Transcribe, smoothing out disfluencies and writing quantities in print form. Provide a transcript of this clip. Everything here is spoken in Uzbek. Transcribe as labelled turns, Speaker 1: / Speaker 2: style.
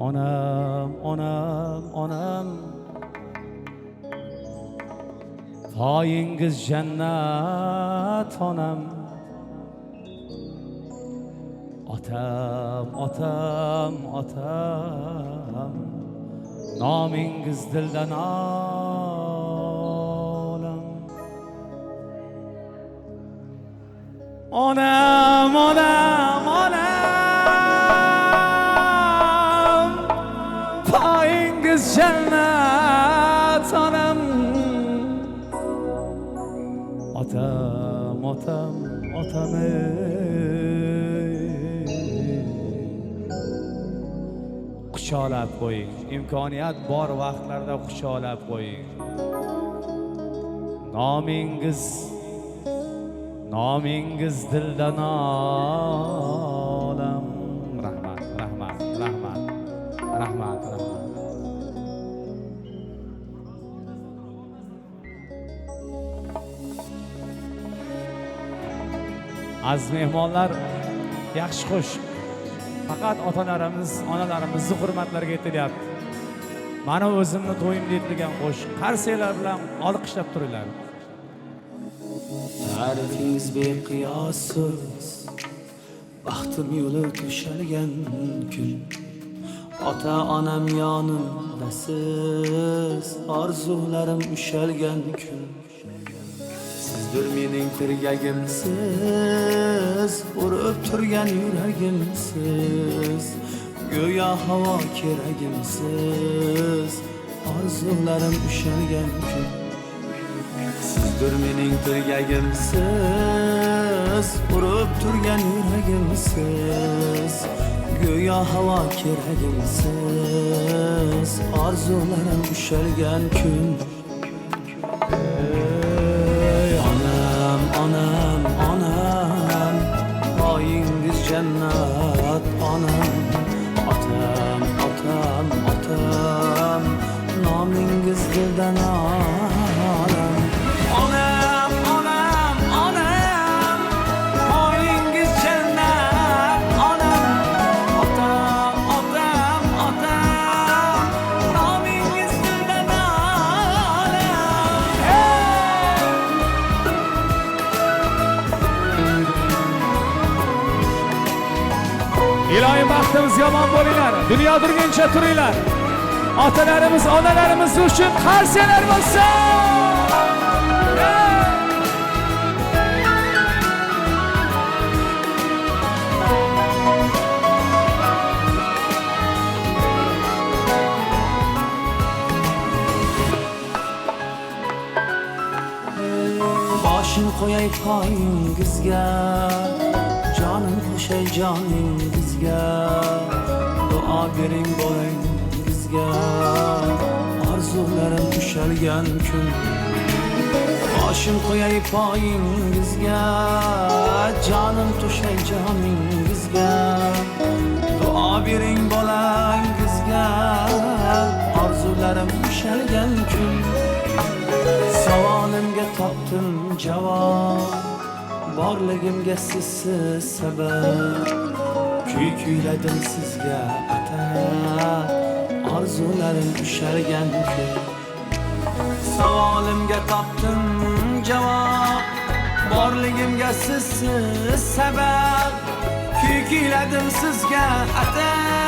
Speaker 1: Onam, onam, onam, poyingiz jannat onam. Otam, otam, otam, nomingiz dildan olam. Onam, onam, onam, poyingiz jannat onam. Otam, otam, otam quchoqlab qo'ying. İmkoniyat bor vaqtlarda quchoqlab qo'ying. Nomingiz dildan olam. Rahmat, rahmat, rahmat, rahmat, rahmat. Aziz mehmonlar, yaxshi xush. Faqat otalarimiz, onalarimizni hurmatlariga aytilyapti. Mana o'zimni to'yim deyilgan qo'shiq. Qarsanglar bilan olqishlab turinglar.
Speaker 2: Ta'rifingiz beqiyosiz, baxtim yo'li to'shalgan kun. Ota-onam yonimdasiz, orzularim ushalgan kun. Sizdir mening tirgagimsiz, urib turgan yuragimsiz. Go'yo havo keragimsiz, orzularim ushalgan kun. Sizdir mening tirgagimsiz, urib turgan yuragimsiz. Go'yo havo keragimsiz, orzularim ushalgan kun. Onam, onam, poyingiz jannat onam. Otam, otam, otam, nomingiz dildan olam. Onam, onam, onam, poyingiz jannat onam. Otam, otam, otam, nomingiz dildan olam.
Speaker 1: İlahi baxtimiz yomon bo'linglar. Dunyo turguncha turinglar. Otalarimiz, onalarimiz uchun qarsanglar bo'lsin.
Speaker 2: Boshim qo'yay poyingizga, jonim qo'shay joningizga. Duo bering bolangizga, orzularim ushalgan kun. Boshim qo'yay poyingizga, jonim qo'shay joningizga. Duo bering bolangizga, orzularim ushalgan kun. Savolimga topdim javob, borligimga sizsiz sabab. Kuyladim sizga atab, orzularim ushalgan kun. Savolimga topdim javob, borligimga sizsiz sabab. Kuyladim sizga atab,